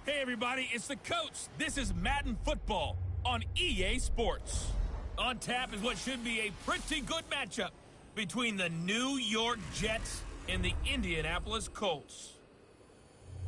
Hey everybody, it's the coach. This is Madden Football on EA Sports. On tap is what should be a pretty good matchup between the New York Jets and the Indianapolis Colts.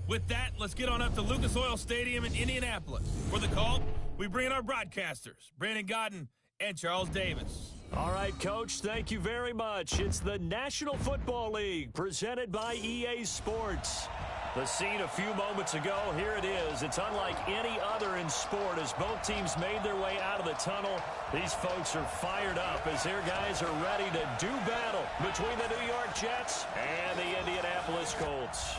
With that, let's get on up to Lucas Oil Stadium in Indianapolis. For the call, we bring in our broadcasters, Brandon Godden and Charles Davis. All right, Coach, thank you very much. It's the National Football League presented by EA Sports. The scene a few moments ago, here it is. It's unlike any other in sport as both teams made their way out of the tunnel. These folks are fired up as their guys are ready to do battle between the New York Jets and the Indianapolis Colts.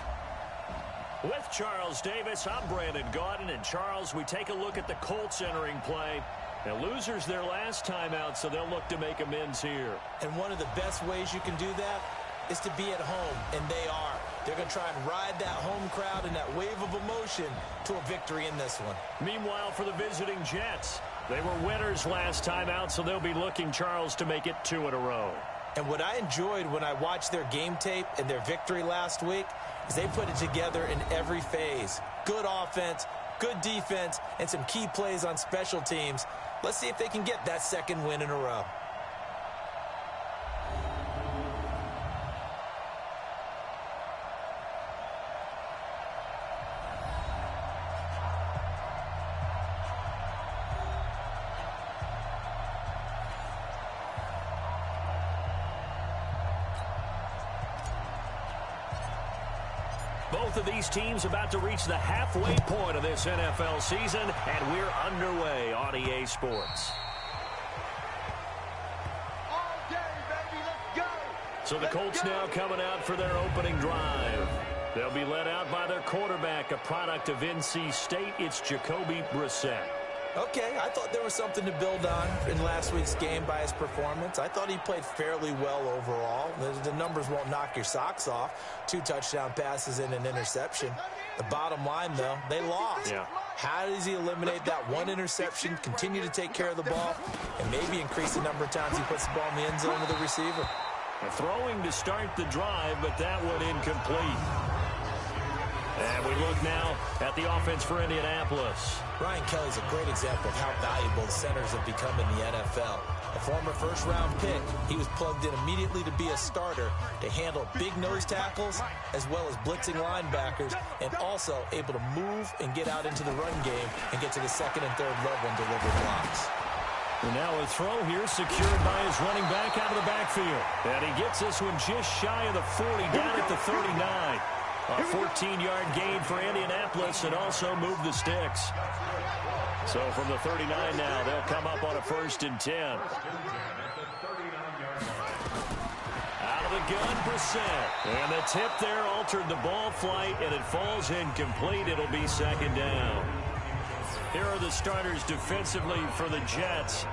With Charles Davis, I'm Brandon Godden. And Charles, we take a look at the Colts entering play. The losers their last time out, so they'll look to make amends here. And one of the best ways you can do that is to be at home, and they are. They're going to try and ride that home crowd and that wave of emotion to a victory in this one. Meanwhile, for the visiting Jets, they were winners last time out, so they'll be looking, Charles, to make it 2 in a row. And what I enjoyed when I watched their game tape and their victory last week is they put it together in every phase. Good offense, good defense, and some key plays on special teams. Let's see if they can get that second win in a row. Both of these teams about to reach the halfway point of this NFL season, and we're underway on EA Sports. All day, baby, let's go. So the Colts now coming out for their opening drive. They'll be led out by their quarterback, a product of NC State. It's Jacoby Brissett. Okay, I thought there was something to build on in last week's game by his performance. I thought he played fairly well overall. The numbers won't knock your socks off. 2 touchdown passes and an interception. The bottom line, though, they lost. Yeah. How does he eliminate that one interception, continue to take care of the ball, and maybe increase the number of times he puts the ball in the end zone with the receiver? Throwing to start the drive, but that one incomplete. And we look now at the offense for Indianapolis. Ryan Kelly's a great example of how valuable the centers have become in the NFL. A former first-round pick, he was plugged in immediately to be a starter to handle big nose tackles as well as blitzing linebackers, and also able to move and get out into the run game and get to the second and third level and deliver blocks. And now a throw here secured by his running back out of the backfield. And he gets this one just shy of the 40, down at the 39. A 14-yard gain for Indianapolis and also move the sticks. So from the 39 now, they'll come up on a 1st and 10. Out of the gun, Brissett. And the tip there altered the ball flight, and it falls incomplete. It'll be 2nd down. Here are the starters defensively for the Jets.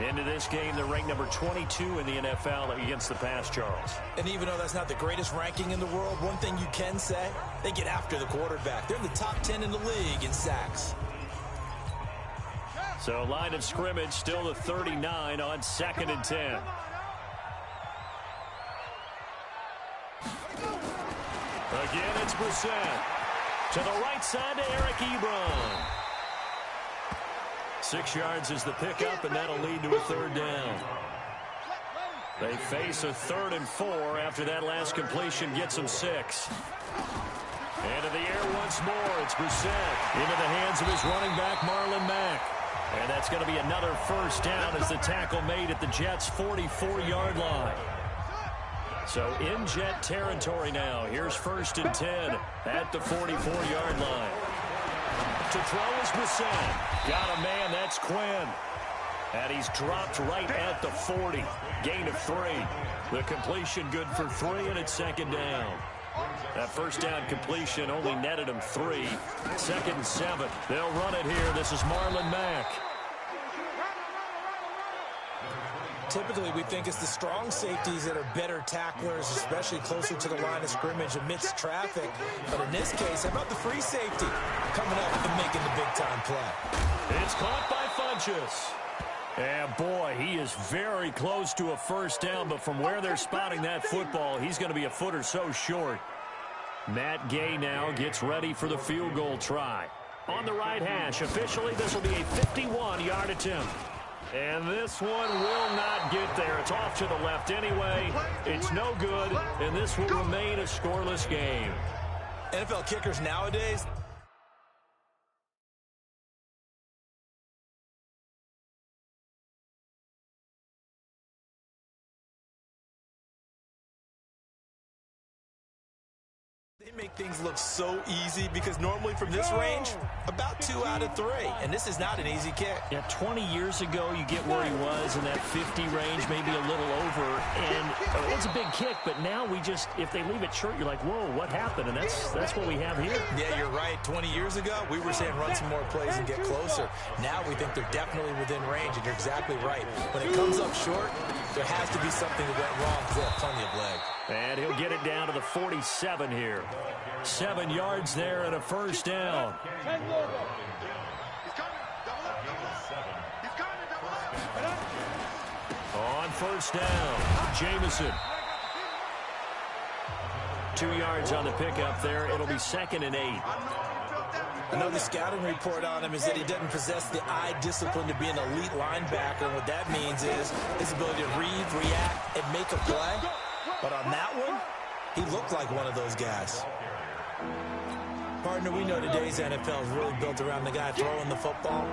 Into this game, they're ranked number 22 in the NFL against the pass, Charles. And even though that's not the greatest ranking in the world, one thing you can say, they get after the quarterback. They're in the top 10 in the league in sacks. So line of scrimmage still the 39 on 2nd and 10. Again, it's Brissett. To the right side to Eric Ebron. 6 yards is the pickup, and that'll lead to a 3rd down. They face a 3rd and 4 after that last completion gets them 6. Into the air once more. It's Brissett into the hands of his running back, Marlon Mack. And that's going to be another 1st down as the tackle made at the Jets' 44-yard line. So in Jet territory now. Here's 1st and 10 at the 44-yard line. To throw is Brissett. Got a man, that's Quinn. And he's dropped right at the 40. Gain of 3. The completion good for 3, and it's 2nd down. That 1st down completion only netted him 3. 2nd and 7. They'll run it here. This is Marlon Mack. Typically, we think it's the strong safeties that are better tacklers, especially closer to the line of scrimmage amidst traffic. But in this case, how about the free safety coming up and making the big-time play? It's caught by Funchess. And, boy, he is very close to a 1st down, but from where they're spotting that football, he's going to be a foot or so short. Matt Gay now gets ready for the field goal try. on the right hash. Officially, this will be a 51-yard attempt. And this one will not get there. It's off to the left anyway. It's no good, and this will remain a scoreless game. NFL kickers nowadays, they make things look so easy because normally from this range, about 2 out of 3. And this is not an easy kick. Yeah, 20 years ago, you get where he was in that 50 range, maybe a little over. And it's a big kick, but now we just, if they leave it short, you're like, whoa, what happened? And that's what we have here. Yeah, you're right. 20 years ago, we were saying run some more plays and get closer. Now we think they're definitely within range, and you're exactly right. When it comes up short, there has to be something that went wrong because they have plenty of leg. And he'll get it down to the 47 here. 7 yards there and a first down. On first down, Jamison. 2 yards on the pickup there. It'll be 2nd and 8. Another scouting report on him is that he doesn't possess the eye discipline to be an elite linebacker. And what that means is his ability to read, react, and make a play. But on that one, he looked like one of those guys. Partner, we know today's NFL is really built around the guy throwing the football.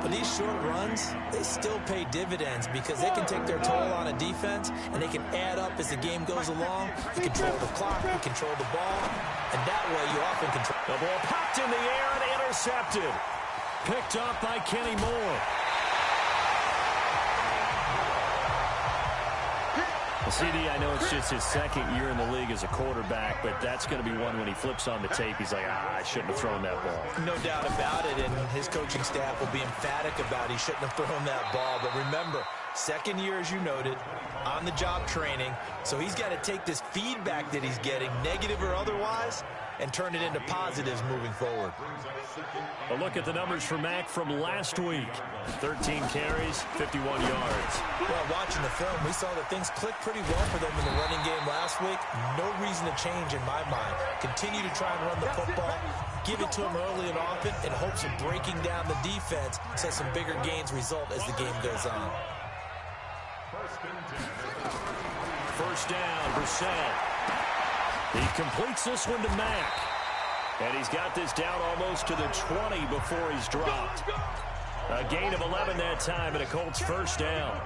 But these short runs, they still pay dividends because they can take their toll on a defense, and they can add up as the game goes along. You control the clock, you control the ball, and that way you often control. The ball popped in the air and intercepted. Picked up by Kenny Moore. Well, CD, I know it's just his 2nd year in the league as a quarterback, but that's going to be one when he flips on the tape. He's like, I shouldn't have thrown that ball. No doubt about it, and his coaching staff will be emphatic about he shouldn't have thrown that ball. But remember, 2nd year, as you noted, on-the-job training. So he's got to take this feedback that he's getting, negative or otherwise, and turn it into positives moving forward. A look at the numbers for Mack from last week. 13 carries, 51 yards. Well, watching the film, we saw that things clicked pretty well for them in the running game last week. No reason to change in my mind. Continue to try and run the football, give it to him early and often in hopes of breaking down the defense so some bigger gains result as the game goes on. First down, Brissett. He completes this one to Mack. And he's got this down almost to the 20 before he's dropped. A gain of 11 that time, and a Colts first down.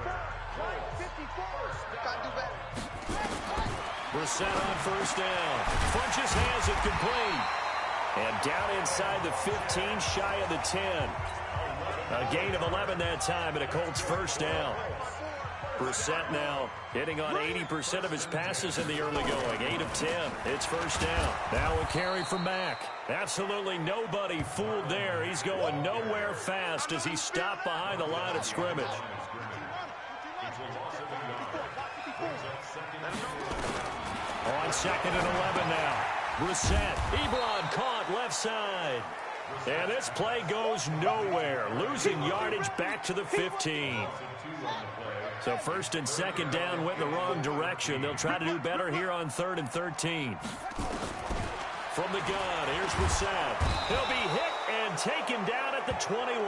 Brissett on first down. Funches has it complete. And down inside the 15, shy of the 10. A gain of 11 that time, and a Colts first down. Brissett now hitting on 80% of his passes in the early going. 8 of 10. It's first down. Now a carry from Mack. Absolutely nobody fooled there. He's going nowhere fast as he stopped behind the line of scrimmage. On 2nd and 11 now. Brissett. Ebron caught left side. And this play goes nowhere. Losing yardage back to the 15. So 1st and 2nd down went in the wrong direction. They'll try to do better here on 3rd and 13. From the gun, here's Brissett. He'll be hit and taken down at the 21.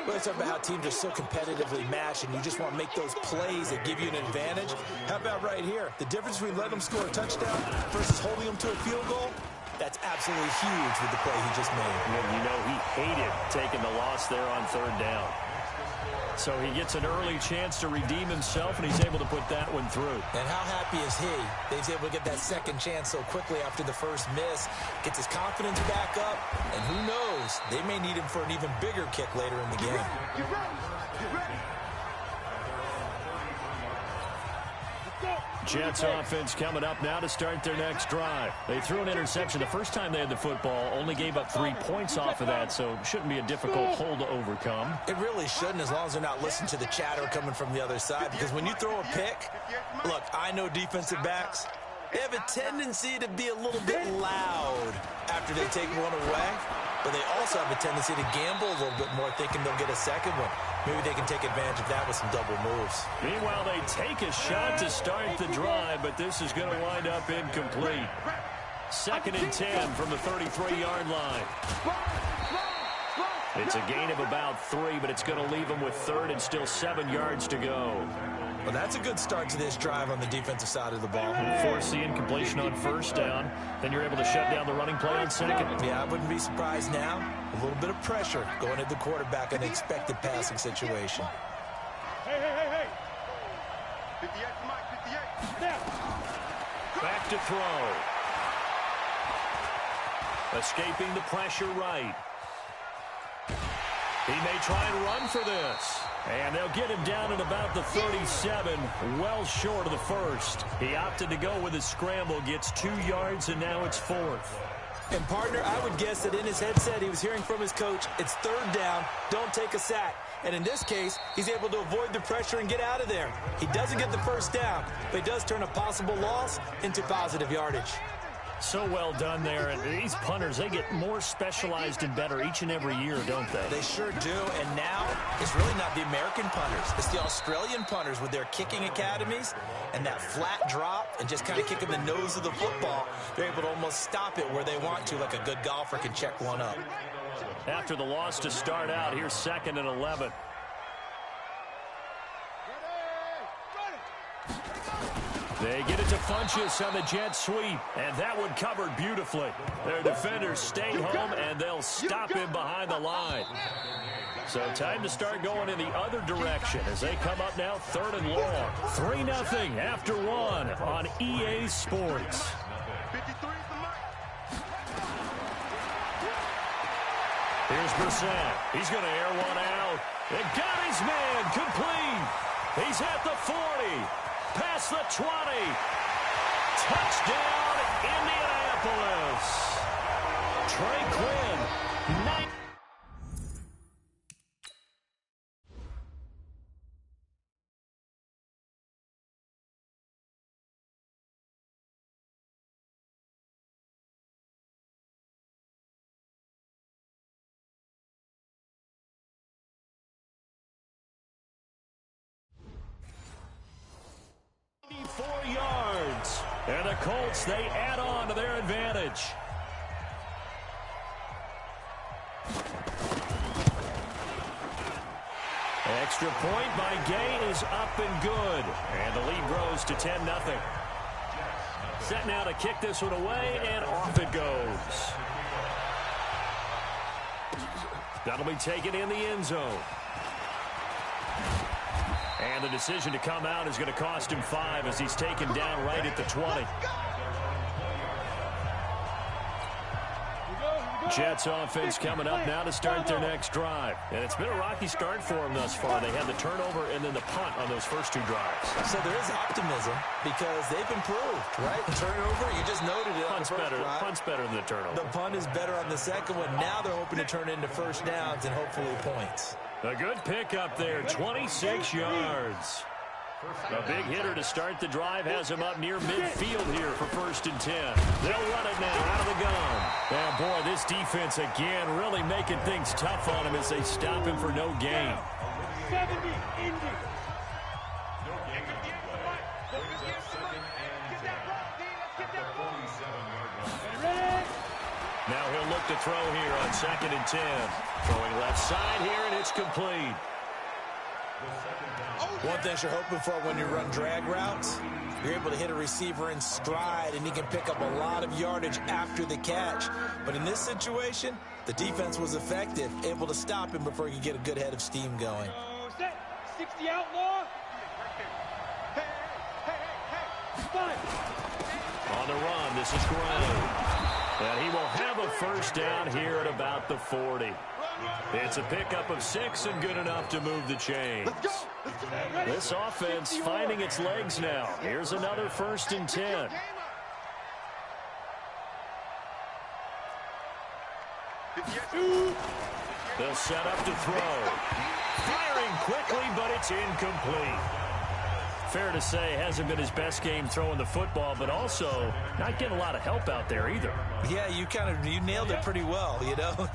Well, it's about how teams are so competitively matched, and you just want to make those plays that give you an advantage. How about right here? The difference between letting them score a touchdown versus holding them to a field goal, that's absolutely huge with the play he just made. Well, you know, he hated taking the loss there on 3rd down. So he gets an early chance to redeem himself, and he's able to put that one through. And how happy is he that he's able to get that second chance so quickly after the first miss, gets his confidence back up, and who knows, they may need him for an even bigger kick later in the game. Get ready. Jets offense coming up now to start their next drive. They threw an interception the first time they had the football, only gave up 3 points off of that, so shouldn't be a difficult hole to overcome. It really shouldn't, as long as they're not listening to the chatter coming from the other side, because when you throw a pick, look, I know defensive backs, they have a tendency to be a little bit loud after they take one away, but they also have a tendency to gamble a little bit more, thinking they'll get a second one. Maybe they can take advantage of that with some double moves. Meanwhile, they take a shot to start the drive, but this is going to wind up incomplete. 2nd and 10 from the 33-yard line. It's a gain of about 3, but it's going to leave them with 3rd and still 7 yards to go. Well, that's a good start to this drive on the defensive side of the ball. Force the incompletion on 1st down. Then you're able to shut down the running play on 2nd. Yeah, I wouldn't be surprised now. A little bit of pressure going at the quarterback in an expected passing situation. Hey. 58, Mike, 58. Back to throw. Escaping the pressure right. He may try and run for this. And they'll get him down at about the 37, well short of the 1st. He opted to go with his scramble, gets 2 yards, and now it's 4th. And, partner, I would guess that in his headset he was hearing from his coach, it's 3rd down, don't take a sack. And in this case, he's able to avoid the pressure and get out of there. He doesn't get the 1st down, but he does turn a possible loss into positive yardage. So well done there. And these punters, they get more specialized and better each and every year, don't they? They sure do. And now it's really not the American punters. It's the Australian punters with their kicking academies and that flat drop and just kind of kicking the nose of the football. They're able to almost stop it where they want to, like a good golfer can check one up. After the loss to start out, here's 2nd and 11. They get it to Funchess on the jet sweep, and that one covered beautifully. Their defenders stay home, and they'll stop him behind the line. So time to start going in the other direction as they come up now 3rd and long. 3-0 after 1 on EA Sports. Here's Brissett. He's going to air one out. And got his man complete. He's at the 40. Past the 20. Touchdown, Indianapolis. Trey Quinn, 9. Yards. And the Colts, they add on to their advantage. Extra point by Gay is up and good. And the lead grows to 10-0. Set now to kick this one away, and off it goes. That'll be taken in the end zone. And the decision to come out is going to cost him 5 as he's taken down right at the 20. Jets offense coming up now to start their next drive. And it's been a rocky start for them thus far. They had the turnover and then the punt on those first 2 drives. So there is optimism because they've improved, right? The turnover, you just noted it. Punt's better than the turnover. The punt is better on the second one. Now they're hoping to turn it into 1st downs and hopefully points. A good pickup there, 26 yards. A big hitter to start the drive has him up near midfield here for 1st and 10. They'll run it now out of the gun. And boy, this defense again really making things tough on him as they stop him for no gain. 70, Indy. Now he'll look to throw here on 2nd and 10. Throwing left side here, and it's complete. One thing you're hoping for when you run drag routes, you're able to hit a receiver in stride, and he can pick up a lot of yardage after the catch. But in this situation, the defense was effective, able to stop him before he could get a good head of steam going. 60 outlaw. Hey. On the run, this is Gray. And he will have a 1st down here at about the 40. It's a pickup of 6 and good enough to move the chains. This offense finding its legs now. Here's another 1st and 10. They'll set up to throw. Firing quickly, but it's incomplete. Fair to say, hasn't been his best game throwing the football, but also not getting a lot of help out there either. Yeah, you nailed it pretty well, you know.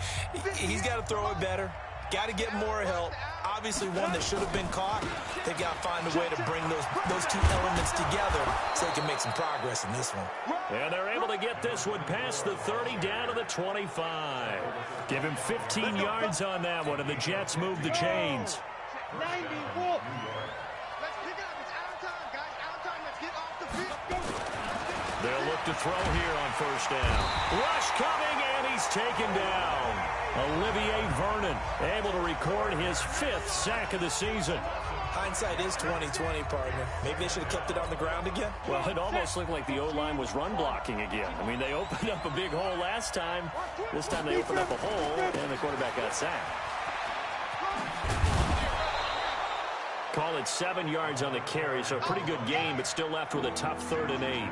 He's got to throw it better. Got to get more help. Obviously, one that should have been caught. They've got to find a way to bring those two elements together so they can make some progress in this one. And they're able to get this one past the 30 down to the 25. Give him 15 yards on that one, and the Jets move the chains. 90, Wolf. Let's pick it up. It's out of time, guys. Out of time. Let's get off the field. They'll look to throw here on first down. Rush coming, and he's taken down. Olivier Vernon able to record his 5th sack of the season. Hindsight is 20/20, partner. Maybe they should have kept it on the ground again. Well, it almost looked like the O-line was run blocking again. I mean, they opened up a big hole last time. This time they opened up a hole, and the quarterback got sacked. Call it 7 yards on the carry, so a pretty good game, but still left with a tough 3rd and 8.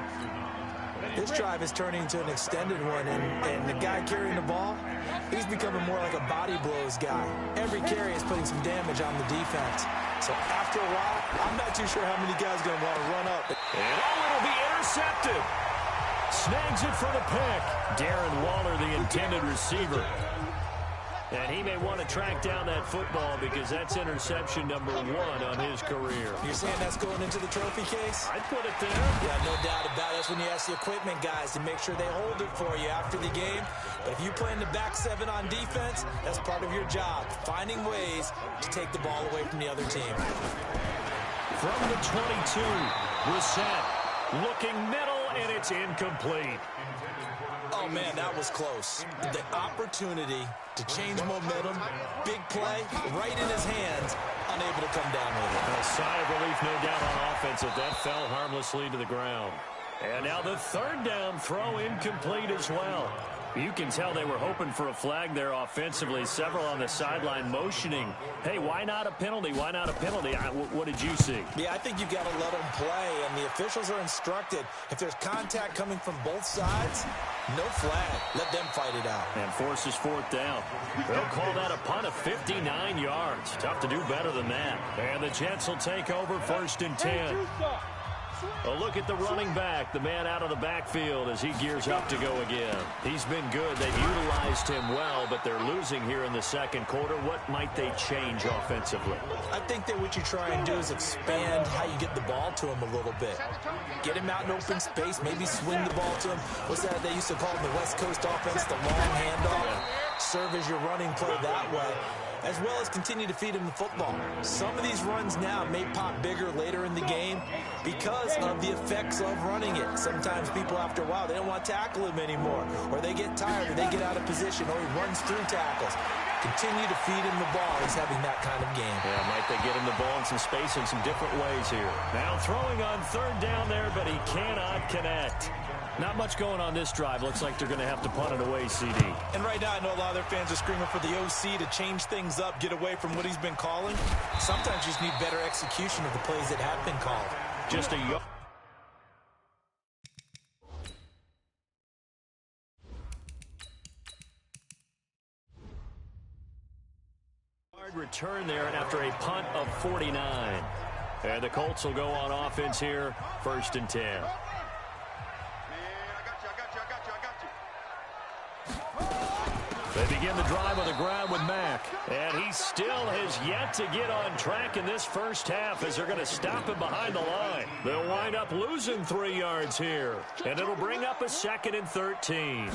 This drive is turning into an extended one, and the guy carrying the ball, he's becoming more like a body blows guy. Every carry is putting some damage on the defense. So after a while, I'm not too sure how many guys are going to want to run up. And it'll be intercepted. Snags it for the pick. Darren Waller, the intended receiver. And he may want to track down that football because that's interception number 1 on his career. You're saying that's going into the trophy case? I'd put it there. Yeah, no doubt about it. That's when you ask the equipment guys to make sure they hold it for you after the game. But if you play in the back 7 on defense, that's part of your job, finding ways to take the ball away from the other team. From the 22, Brissett looking middle, and it's incomplete. Oh, man, that was close. The opportunity to change momentum, big play, right in his hands, unable to come down with it. A sigh of relief, no doubt, on offense if that fell harmlessly to the ground. And now the 3rd down throw incomplete as well. You can tell they were hoping for a flag there offensively. Several on the sideline motioning, hey, why not a penalty? Why not a penalty? What did you see? Yeah, I think you've got to let them play, and the officials are instructed. If there's contact coming from both sides, no flag. Let them fight it out. And forces 4th down. They'll call that a punt of 59 yards. Tough to do better than that. And the Jets will take over 1st and 10. A look at the running back, the man out of the backfield as he gears up to go again. He's been good. They've utilized him well, but they're losing here in the 2nd quarter. What might they change offensively? I think that what you try and do is expand how you get the ball to him a little bit. Get him out in open space, maybe swing the ball to him. What's that they used to call in the West Coast offense, the long handoff? Serve as your running play that way, as well as continue to feed him the football. Some of these runs now may pop bigger later in the game because of the effects of running it. Sometimes people, after a while, they don't want to tackle him anymore, or they get tired, or they get out of position, or he runs through tackles. Continue to feed him the ball. He's having that kind of game. Yeah, might they get him the ball in some space in some different ways here. Now throwing on 3rd down there, but he cannot connect. Not much going on this drive. Looks like they're going to have to punt it away, CD. And right now, I know a lot of their fans are screaming for the OC to change things up, get away from what he's been calling. Sometimes you just need better execution of the plays that have been called. Just a yard. Return there, and after a punt of 49. And the Colts will go on offense here, 1st and 10. They begin the drive on the ground with Mack. And he still has yet to get on track in this 1st half as they're going to stop him behind the line. They'll wind up losing 3 yards here. And it'll bring up a 2nd and 13.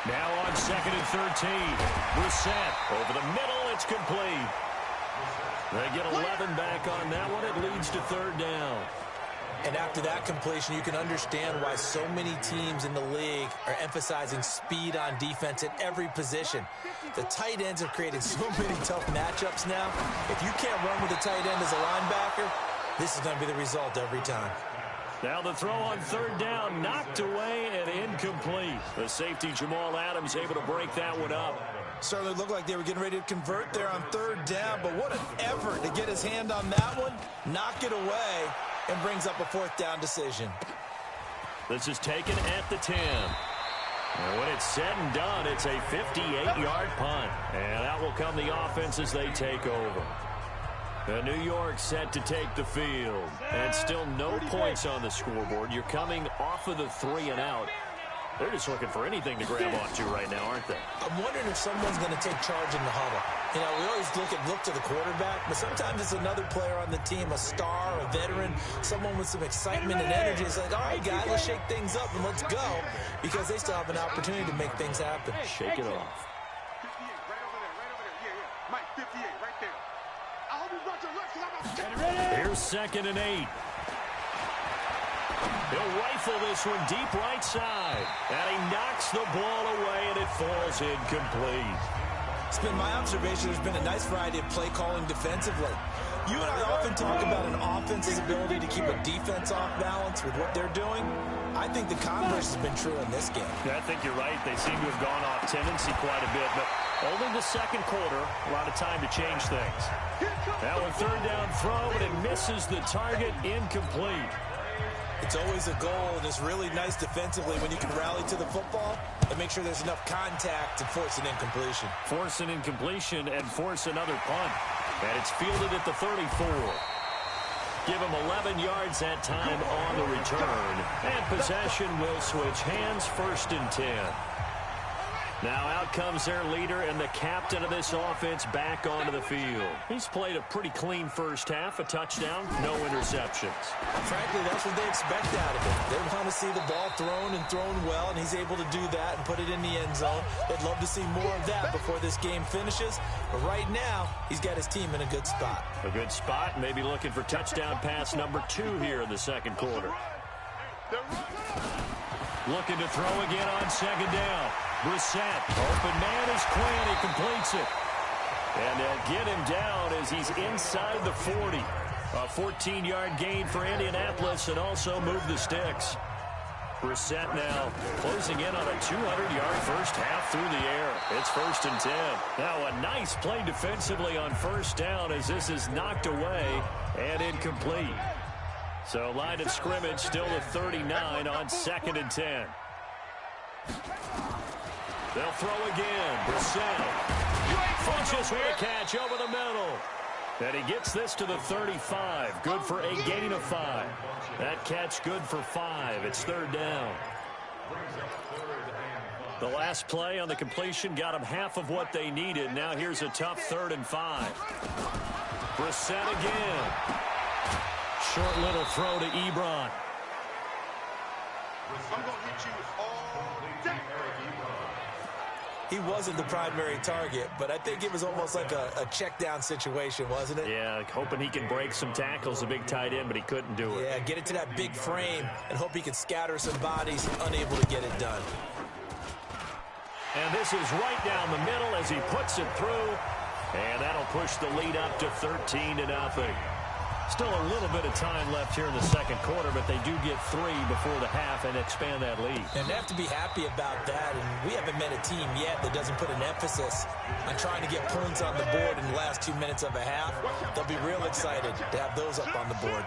Now on 2nd and 13. Brissett over the middle. It's complete. They get 11 back on that one. It leads to 3rd down. And after that completion, you can understand why so many teams in the league are emphasizing speed on defense at every position. The tight ends have created so many tough matchups now. If you can't run with a tight end as a linebacker, this is going to be the result every time. Now the throw on 3rd down, knocked away and incomplete. The safety, Jamal Adams, able to break that one up. Certainly looked like they were getting ready to convert there on 3rd down, but what an effort to get his hand on that one, knock it away, and brings up a 4th down decision. This is taken at the 10. And when it's said and done, it's a 58-yard punt. And out will come the offense as they take over. New York set to take the field. And still no points on the scoreboard. You're coming off of the 3 and out. They're just looking for anything to grab onto right now, aren't they? I'm wondering if someone's going to take charge in the huddle. You know, we always look to the quarterback, but sometimes it's another player on the team, a star, a veteran, someone with some excitement and energy. It's like, all right, guys, let's shake things up and let's go, because they still have an opportunity to make things happen. Shake it off. 58, right over there. Yeah. Mike, 58, right there. I hope you brought your left, because I'm Here's 2nd and 8. He'll rifle this one deep right side. And he knocks the ball away, and it falls incomplete. It's been my observation there's been a nice variety of play calling defensively. You and I often talk about an offense's ability to keep a defense off balance with what they're doing. I think the converse has been true in this game. Yeah, I think you're right. They seem to have gone off tendency quite a bit, but only the second quarter, a lot of time to change things. Now a 3rd down throw, but it misses the target, incomplete. It's always a goal, and it's really nice defensively when you can rally to the football and make sure there's enough contact to force an incompletion. Force an incompletion and force another punt. And it's fielded at the 34. Give him 11 yards that time on the return. And possession will switch hands, 1st and 10. Now out comes their leader and the captain of this offense back onto the field. He's played a pretty clean first half, a touchdown, no interceptions. Frankly, that's what they expect out of him. They want to see the ball thrown and thrown well, and he's able to do that and put it in the end zone. They'd love to see more of that before this game finishes. But right now, he's got his team in a good spot. A good spot, maybe looking for touchdown pass number 2 here in the second quarter. Looking to throw again on 2nd down. Brissett, open man is Quinn. He completes it. And they'll get him down as he's inside the 40. A 14-yard gain for Indianapolis and also move the sticks. Brissett now closing in on a 200-yard first half through the air. It's 1st and 10. Now a nice play defensively on 1st down as this is knocked away and incomplete. So line of scrimmage still at 39 on 2nd and 10. They'll throw again. Brissett punches with a catch over the middle. And he gets this to the 35. Good for a gain of 5. That catch good for 5. It's 3rd down. The last play on the completion got them half of what they needed. Now here's a tough 3rd and 5. Brissett again. Short little throw to Ebron. I'm going to hit you all day. He wasn't the primary target, but I think it was almost like a check down situation, wasn't it? Yeah, hoping he can break some tackles, a big tight end, but he couldn't do it. Yeah, get it to that big frame and hope he can scatter some bodies, unable to get it done. And this is right down the middle as he puts it through, and that'll push the lead up to 13-0. Still a little bit of time left here in the second quarter, but they do get 3 before the half and expand that lead. And they have to be happy about that, and we haven't met a team yet that doesn't put an emphasis on trying to get points on the board in the last 2 minutes of a half. They'll be real excited to have those up on the board.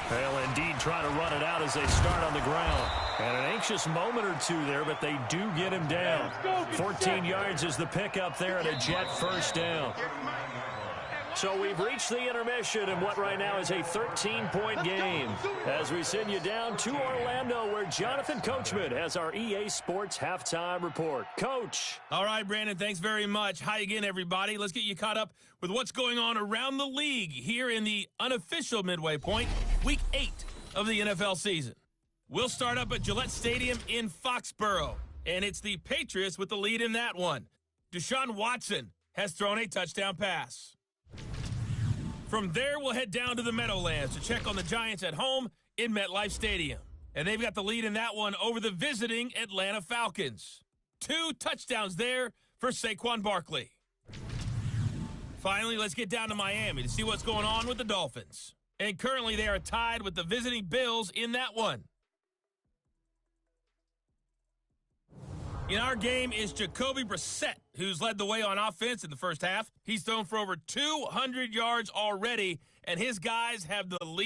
They'll indeed try to run it out as they start on the ground. And an anxious moment or two there, but they do get him down. 14 yards is the pickup there and a Jet 1st down. So we've reached the intermission in what right now is a 13-point game as we send you down to Orlando where Jonathan Coachman has our EA Sports Halftime Report. Coach. All right, Brandon, thanks very much. Hi again, everybody. Let's get you caught up with what's going on around the league here in the unofficial midway point, Week 8 of the NFL season. We'll start up at Gillette Stadium in Foxborough, and it's the Patriots with the lead in that one. Deshaun Watson has thrown a touchdown pass. From there, we'll head down to the Meadowlands to check on the Giants at home in MetLife Stadium. And they've got the lead in that one over the visiting Atlanta Falcons. 2 touchdowns there for Saquon Barkley. Finally, let's get down to Miami to see what's going on with the Dolphins. And currently, they are tied with the visiting Bills in that one. In our game is Jacoby Brissett, who's led the way on offense in the first half. He's thrown for over 200 yards already, and his guys have the lead.